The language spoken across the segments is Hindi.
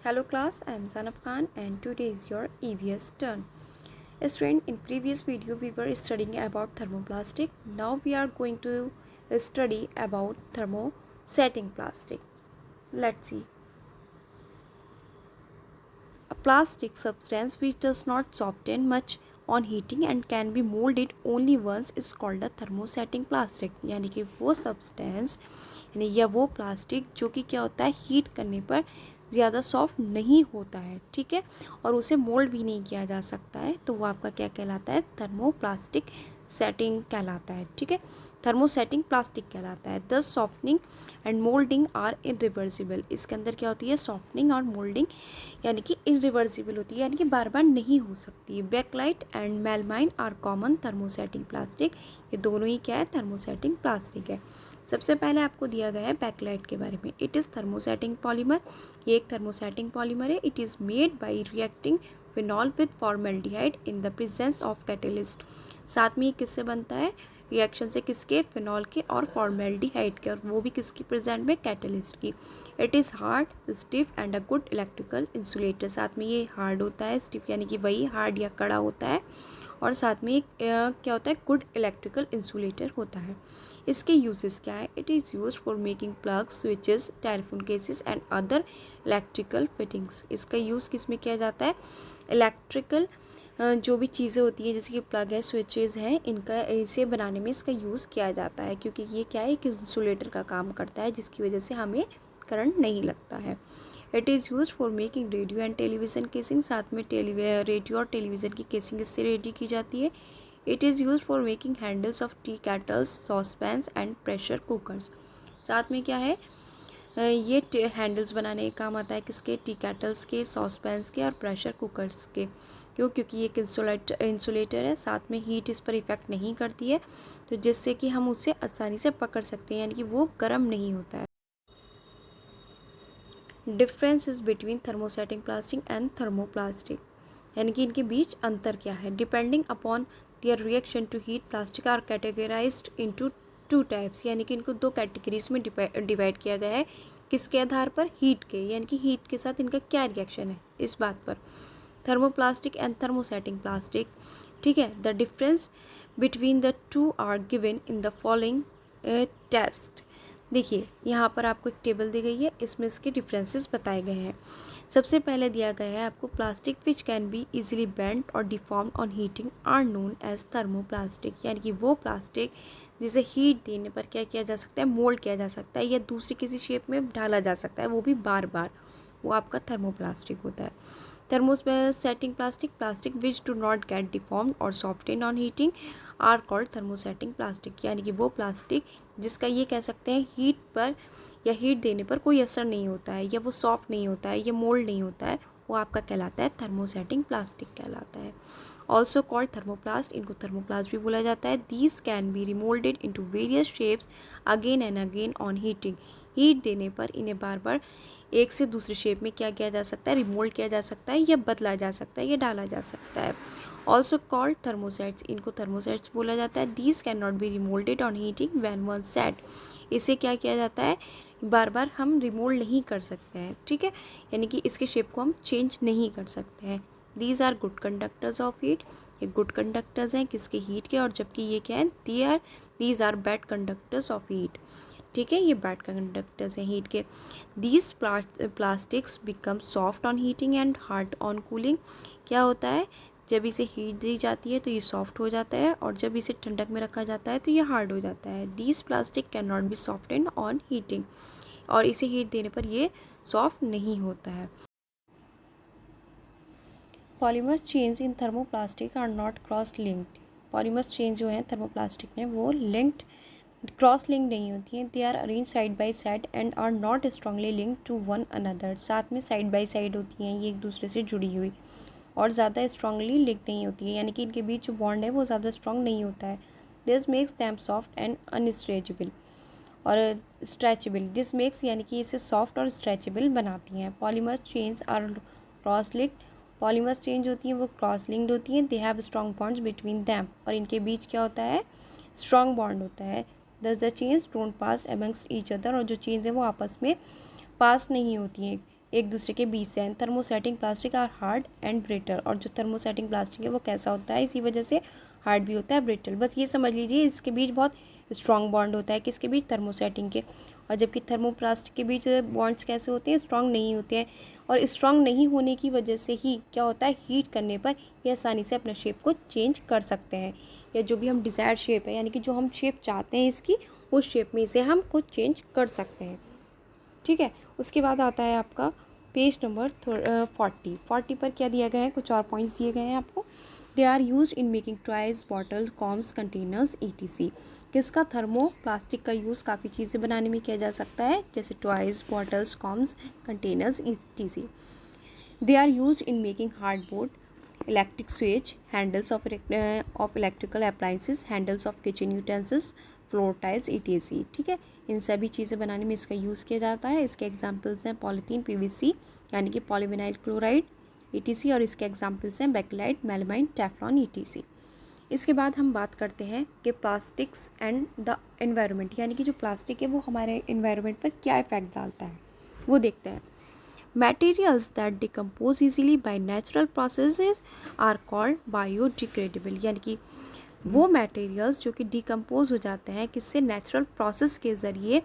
Hello class, I am Zanab Khan and today is your EVS turn. Student, in previous video we were studying about thermoplastic. Now we are going to study about thermosetting plastic. Let's see. A plastic substance which does not soften much on heating and can be molded only once is called a thermosetting plastic. यानी कि वो substance यानी या वो प्लास्टिक जो कि क्या होता है हीट करने पर ज़्यादा सॉफ्ट नहीं होता है, ठीक है, और उसे मोल्ड भी नहीं किया जा सकता है, तो वो आपका क्या कहलाता है, थर्मोप्लास्टिक सेटिंग कहलाता है, ठीक है, थर्मोसेटिंग प्लास्टिक कहलाता है। The softening and moulding are irreversible. इसके अंदर क्या होती है, सॉफ्टनिंग और मोल्डिंग यानी कि इनरिवर्सिबल होती है, यानी कि बार बार नहीं हो सकती। Bakelite and melamine are common thermosetting plastic. ये दोनों ही क्या है, थर्मोसेटिंग प्लास्टिक है। सबसे पहले आपको दिया गया है बैकलाइट के बारे में। It is thermosetting polymer. ये एक थर्मोसेटिंग पॉलीमर है। It is made by reacting phenol with formaldehyde in the presence of catalyst. साथ में ये किससे बनता है, रिएक्शन से, किसके, फिनॉल के और फॉर्मेल्डिहाइड के, और वो भी किसकी प्रेजेंट में, कैटलिस्ट की। It is hard, stiff and a good electrical insulator. साथ में ये हार्ड होता है, स्टिफ यानी कि वही हार्ड या कड़ा होता है, और साथ में क्या होता है, गुड इलेक्ट्रिकल इंसुलेटर होता है। इसके यूजेस क्या है, it is use for making plug, switches, telephone cases and other electrical fittings. इसका यूज़ किस में किया जाता है, इलेक्ट्रिकल जो भी चीज़ें होती हैं जैसे कि प्लग है, स्विचेस हैं, इनका इसे बनाने में इसका यूज़ किया जाता है, क्योंकि ये क्या है, एक इंसुलेटर का काम करता है जिसकी वजह से हमें करंट नहीं लगता है। It is use for making radio and television casing. साथ में रेडियो और टेलीविज़न की केसिंग इससे रेडी की जाती है। It is use for making handles of tea kettles, saucepans and pressure cookers. साथ में क्या है, ये हैंडल्स बनाने का काम आता है किसके, टी कैटल्स के, सॉसपैन्स के और प्रेशर कुकर्स के। क्योंकि ये एक इंसुलेटर है, साथ में हीट इस पर इफ़ेक्ट नहीं करती है, तो जिससे कि हम उसे आसानी से पकड़ सकते हैं, यानी कि वो गर्म नहीं होता है। Difference is between thermosetting plastic and thermoplastic, यानी कि इनके बीच अंतर क्या है। Depending upon their reaction to heat, plastic are categorized into two types, यानी कि इनको दो कैटेगरीज में डिवाइड किया गया है। किसके आधार पर, हीट के, यानी कि हीट के साथ इनका क्या रिएक्शन है इस बात पर। थर्मोप्लास्टिक एंड थर्मोसेटिंग प्लास्टिक, ठीक है। The difference between the two are given in the following test. देखिए यहाँ पर आपको एक टेबल दी गई है, इसमें इसके डिफरेंसेस बताए गए हैं। सबसे पहले दिया गया है आपको, plastic which can be easily bent और deformed on heating are known as thermoplastic, यानी कि वो प्लास्टिक जिसे हीट देने पर क्या किया जा सकता है, मोल्ड किया जा सकता है या दूसरी किसी शेप में ढाला जा सकता है, वो भी बार बार, वो आपका थर्मोप्लास्टिक होता है। Thermosetting plastic, plastic which do not get deformed और softened on heating are called thermosetting plastic, यानी कि वो प्लास्टिक जिसका ये कह सकते हैं हीट पर या हीट देने पर कोई असर नहीं होता है, या वो सॉफ्ट नहीं होता है, या मोल्ड नहीं होता है, वो आपका कहलाता है थर्मोसेटिंग प्लास्टिक कहलाता है। ऑल्सो कॉल्ड थर्मोप्लास्ट, इनको थर्मोप्लास्ट भी बोला जाता है। These can be remoulded into various shapes again and again on heating. Heat देने पर इन्हें बार बार एक से दूसरे शेप में क्या किया जा सकता है, रिमोल्ड किया जा सकता है, या बदला जा सकता है, या डाला जा सकता है। ऑल्सो कॉल्ड थर्मोसेट्स, इनको थर्मोसेट्स बोला जाता है। These can not be remoulded on heating when one set. इसे क्या किया जाता है, बार बार हम रिमोल्ड नहीं कर सकते हैं, ठीक है, यानी कि इसके शेप को हम चेंज नहीं कर सकते हैं। These are good conductors of heat, ये गुड कंडक्टर्स हैं किसके, हीट के, और जबकि ये क्या है, these are bad conductors of heat, ठीक है, ये बैड कंडक्टर्स हैं हीट के। These plastics become soft on heating and hard on cooling. क्या होता है, जब इसे हीट दी जाती है तो ये सॉफ्ट हो जाता है, और जब इसे ठंडक में रखा जाता है तो ये हार्ड हो जाता है। These plastic can not be softened on heating, और इसे हीट देने पर ये सॉफ्ट नहीं होता है। Polymers chains in thermoplastic are not cross linked. Polymers chain जो है थर्मोप्लास्टिक में वो लिंक्ड, क्रॉस लिंक नहीं होती हैं। They are arrange side by side and are not strongly link to one another. साथ में साइड बाय साइड होती हैं, ये एक दूसरे से जुड़ी हुई, और ज़्यादा स्ट्रांगली लिंक नहीं होती है, यानी कि इनके बीच जो बॉन्ड है वो ज़्यादा स्ट्रांग नहीं होता है। This makes them soft and unstretchable और स्ट्रेचेबल। दिस मेक्स यानी कि इसे सॉफ्ट और स्ट्रेचेबल बनाती हैं। Polymers chains are cross linked, polymers change होती हैं वो क्रॉस लिंक्ड होती हैं। They have strong bonds between them, और इनके बीच क्या होता है, स्ट्रॉन्ग बॉन्ड होता है। दस the chains don't pass amongst each other, और जो चेन्स हैं वो आपस में पास नहीं होती हैं, एक दूसरे के बीच से हैं। Thermosetting plastic are hard and brittle, और जो थर्मोसेटिंग प्लास्टिक है वो कैसा होता है, इसी वजह से हार्ड भी होता है, ब्रिटल। बस ये समझ लीजिए इसके बीच बहुत स्ट्रॉन्ग बॉन्ड होता है, किसके बीच, थर्मोसेटिंग के। और जबकि थर्मोप्लास्टिक के बीच बॉन्ड्स कैसे होते हैं, स्ट्रॉन्ग नहीं होते हैं। और स्ट्रॉन्ग नहीं होने की वजह से ही क्या होता है, हीट करने पर ये आसानी से अपने शेप को चेंज कर सकते हैं, या जो भी हम डिज़ायर्ड शेप है यानी कि जो हम शेप चाहते हैं इसकी, उस शेप में इसे हम खुद चेंज कर सकते हैं। ठीक है, उसके बाद आता है आपका पेज नंबर 40 पर क्या दिया गया है, कुछ और पॉइंट्स दिए गए हैं आपको। They are use in making toys, bottles, combs, containers, ETC। किसका, थर्मो प्लास्टिक का यूज़ काफ़ी चीज़ें बनाने में किया जा सकता है, जैसे toys, bottles, combs, containers, ETC। They are use in making hardboard, electric switch, handles of electrical appliances, handles of kitchen utensils, floor tiles, ETC। ठीक है, इन सभी चीज़ें बनाने में इसका यूज़ किया जाता है। इसके एग्जांपल्स हैं पॉलीथीन, PVC यानी कि पॉलीविनाइल क्लोराइड, ETC, और इसके एग्जांपल्स हैं बैकलाइट, मेलामाइन, टेफ्लॉन, ETC। इसके बाद हम बात करते हैं कि प्लास्टिक्स एंड द एनवायरनमेंट, यानी कि जो प्लास्टिक है वो हमारे एनवायरनमेंट पर क्या इफेक्ट डालता है, वो देखते हैं। Materials that decompose easily by natural processes are called biodegradable, यानी कि वो मटेरियल्स जो कि डिकम्पोज हो जाते हैं किससे, नेचुरल प्रोसेस के ज़रिए,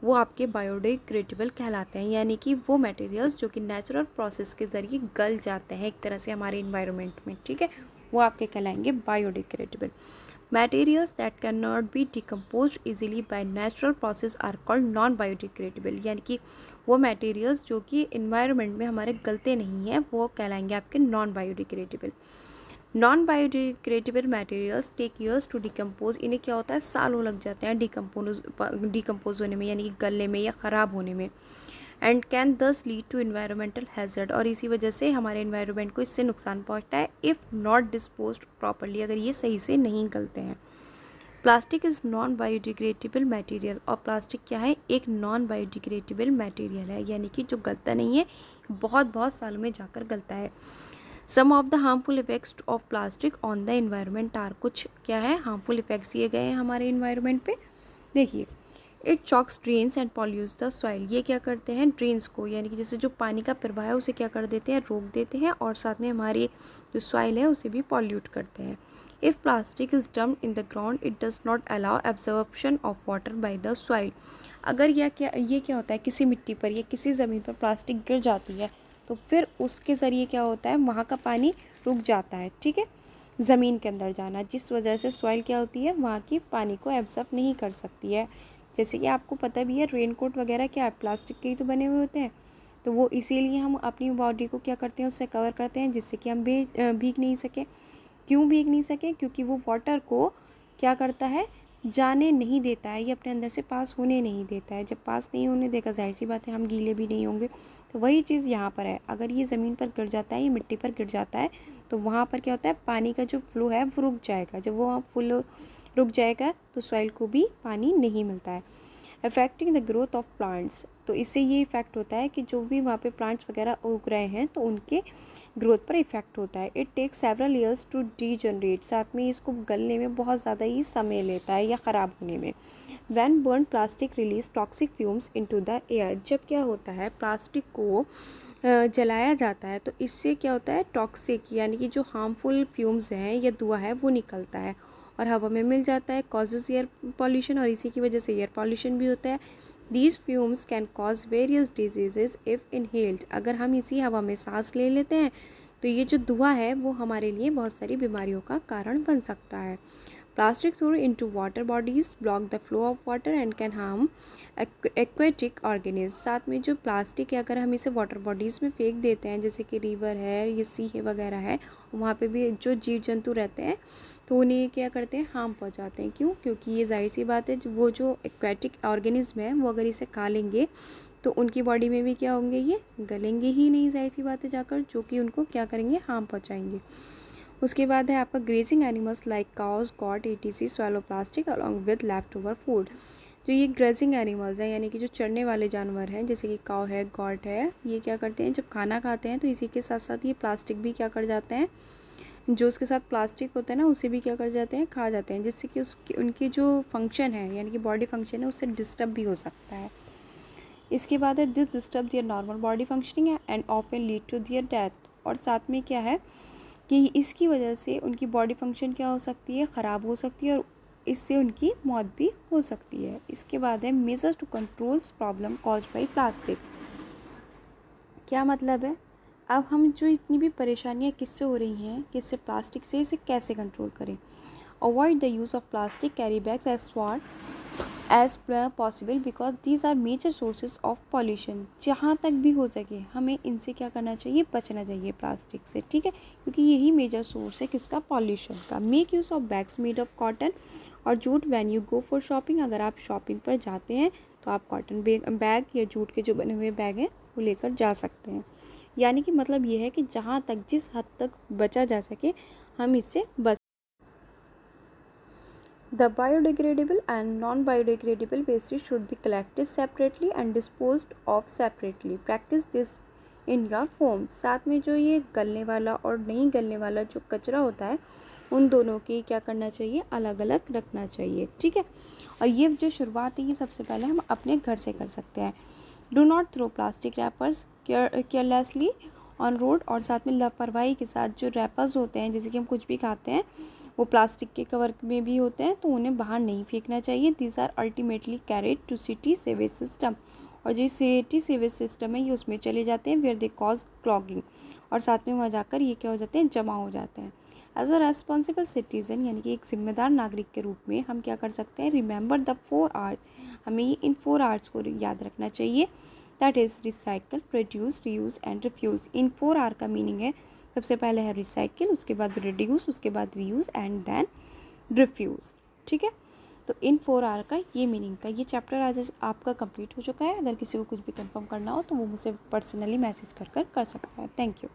वो आपके बायोडिग्रेडेबल कहलाते हैं। यानी कि वो मटेरियल्स जो कि नेचुरल प्रोसेस के ज़रिए गल जाते हैं एक तरह से हमारे इन्वायरमेंट में, ठीक है, वो आपके कहलाएंगे biodegradable. Materials that cannot be decomposed easily by natural process are called non biodegradable, यानी कि वो मटेरियल्स जो कि इन्वायरमेंट में हमारे गलते नहीं हैं वो कहलाएंगे आपके non biodegradable. Non biodegradable materials take years to decompose, इन्हें क्या होता है, सालों लग जाते हैं डिकम्पोज होने में, यानी कि गलने में या ख़राब होने में। एंड कैन दस लीड टू इन्वायरमेंटल हैज़र्ड, और इसी वजह से हमारे इन्वायरमेंट को इससे नुकसान पहुंचता है इफ़ नॉट डिस्पोज्ड प्रॉपरली, अगर ये सही से नहीं गलते हैं। Plastic is non biodegradable material, और प्लास्टिक क्या है, एक नॉन बायोडिग्रेडेबल मटेरियल है, यानी कि जो गलता नहीं है, बहुत बहुत सालों में जाकर गलता है। Some of the harmful effects of plastic on the environment are, कुछ क्या है हार्मफुल इफेक्ट्स दिए गए हैं हमारे इन्वायरमेंट पे। देखिए, it chalks drains and pollutes the soil, ये क्या करते हैं, ड्रेन्स को, यानी कि जैसे जो पानी का प्रवाह है उसे क्या कर देते हैं, रोक देते हैं, और साथ में हमारी जो सॉइल है उसे भी पॉल्यूट करते हैं। If plastic is dumped in the ground it does not allow absorption of water by the soil, अगर ये क्या होता है, किसी मिट्टी पर या किसी ज़मीन पर प्लास्टिक गिर जाती है तो फिर उसके ज़रिए क्या होता है, वहाँ का पानी रुक जाता है, ठीक है, ज़मीन के अंदर जाना, जिस वजह से सॉइल क्या होती है, वहाँ की पानी को एब्जॉर्ब नहीं कर सकती है। जैसे कि आपको पता भी है, रेनकोट वगैरह क्या है, प्लास्टिक के ही तो बने हुए होते हैं, तो वो इसीलिए हम अपनी बॉडी को क्या करते हैं, उससे कवर करते हैं, जिससे कि हम भीग नहीं सकें। क्यों भीग नहीं सकें, क्योंकि वो वाटर को क्या करता है, जाने नहीं देता है, ये अपने अंदर से पास होने नहीं देता है। जब पास नहीं होने देगा, जाहिर सी बात है हम गीले भी नहीं होंगे। तो वही चीज़ यहाँ पर है, अगर ये ज़मीन पर गिर जाता है, ये मिट्टी पर गिर जाता है, तो वहाँ पर क्या होता है, पानी का जो फ्लो है वो रुक जाएगा। जब वो फ्लो रुक जाएगा तो सॉइल को भी पानी नहीं मिलता है। Affecting the growth of plants, तो इससे ये इफ़ेक्ट होता है कि जो भी वहाँ पे प्लांट्स वगैरह उग रहे हैं तो उनके ग्रोथ पर इफ़ेक्ट होता है। It takes several years to degenerate, साथ में इसको गलने में बहुत ज़्यादा ही समय लेता है या ख़राब होने में। When burn plastic release toxic fumes into the air, जब क्या होता है, प्लास्टिक को जलाया जाता है तो इससे क्या होता है, टॉक्सिक यानी कि जो हार्मफुल फ्यूम्स हैं या धुआं है वो निकलता है और हवा में मिल जाता है, कॉजेज एयर पॉल्यूशन, और इसी की वजह से एयर पॉल्यूशन भी होता है। These fumes can cause various diseases if inhaled, अगर हम इसी हवा में सांस ले लेते हैं तो ये जो धुआं है वो हमारे लिए बहुत सारी बीमारियों का कारण बन सकता है। Plastic through into water bodies block the flow of water and can harm aquatic organism, साथ में जो प्लास्टिक है अगर हम इसे वाटर बॉडीज़ में फेंक देते हैं, जैसे कि रिवर है या सी है वगैरह है, वहाँ पे भी जो जीव जंतु रहते हैं तो उन्हें क्या करते हैं, हार्म पहुँचाते हैं। क्यों, क्योंकि ये जाहिर सी बात है, वो जो एक्वेटिक ऑर्गेनिज्म है वो अगर इसे खा लेंगे तो उनकी बॉडी में भी क्या होंगे, ये गलेंगे ही नहीं, जाहिर सी बात है जाकर, जो कि उनको क्या करेंगे, हार्म पहुँचाएंगे। उसके बाद है आपका grazing animals like cows, got, ETC swallow plastic along with left over food, जो ये ग्रेजिंग एनिमल्स हैं यानी कि जो चरने वाले जानवर हैं, जैसे कि काव है, गॉट है, ये क्या करते हैं, जब खाना खाते हैं तो इसी के साथ साथ ये प्लास्टिक भी क्या कर जाते हैं, जो उसके साथ प्लास्टिक होता है ना उसे भी क्या कर जाते हैं, खा जाते हैं, जिससे कि उसकी उनकी जो फंक्शन है यानी कि बॉडी फंक्शन है उससे डिस्टर्ब भी हो सकता है। इसके बाद है this disturb their normal body functioning and often lead to their death, और साथ में क्या है कि इसकी वजह से उनकी बॉडी फंक्शन क्या हो सकती है, ख़राब हो सकती है और इससे उनकी मौत भी हो सकती है। इसके बाद है measures to controls problem caused by plastic. क्या मतलब है, अब हम जो इतनी भी परेशानियाँ किससे हो रही हैं, किससे, प्लास्टिक से, इसे कैसे कंट्रोल करें। Avoid the use of plastic carry bags as far as possible because these are major sources of pollution. जहाँ तक भी हो सके हमें इनसे क्या करना चाहिए, बचना चाहिए प्लास्टिक से, ठीक है, क्योंकि यही मेजर सोर्स है किसका, पॉल्यूशन का। Make use of bags made of cotton और jute when you go for shopping. अगर आप शॉपिंग पर जाते हैं तो आप कॉटन बैग या जूट के जो बने हुए बैग हैं वो लेकर जा सकते हैं। यानी कि मतलब ये है कि जहाँ तक, जिस हद तक बचा जा सके हम इससे बच। The biodegradable and non-biodegradable wastes should be collected separately and disposed of separately. Practice this in your home. साथ में जो ये गलने वाला और नहीं गलने वाला जो कचरा होता है उन दोनों के क्या करना चाहिए, अलग अलग रखना चाहिए, ठीक है। और ये जो शुरुआत है ये सबसे पहले हम अपने घर से कर सकते हैं। Do not throw plastic wrappers carelessly on road, और साथ में लापरवाही के साथ जो रैपर्स होते हैं, जैसे कि हम कुछ भी खाते हैं वो प्लास्टिक के कवर में भी होते हैं, तो उन्हें बाहर नहीं फेंकना चाहिए। These are ultimately carried to city sewage system, और जो सिटी सीवेज सिस्टम है ये उसमें चले जाते हैं वेयर दे कॉज क्लॉगिंग, और साथ में वहाँ जाकर ये क्या हो जाते हैं, जमा हो जाते हैं। एज अ रेस्पॉन्सिबल सिटीज़न, यानी कि एक जिम्मेदार नागरिक के रूप में हम क्या कर सकते हैं, रिमेंबर द 4 आर्ट, हमें इन 4 आर्ट्स को याद रखना चाहिए। That is recycle, produce, reuse and refuse. इन 4 आर का मीनिंग है, सबसे पहले है रिसाइकिल, उसके बाद रिड्यूस, उसके बाद रीयूज़ एंड देन रिफ्यूज़, ठीक है। तो इन 4 आर का ये मीनिंग था। ये चैप्टर आज आपका कंप्लीट हो चुका है। अगर किसी को कुछ भी कंफर्म करना हो तो वो मुझसे पर्सनली मैसेज कर सकता है। Thank you.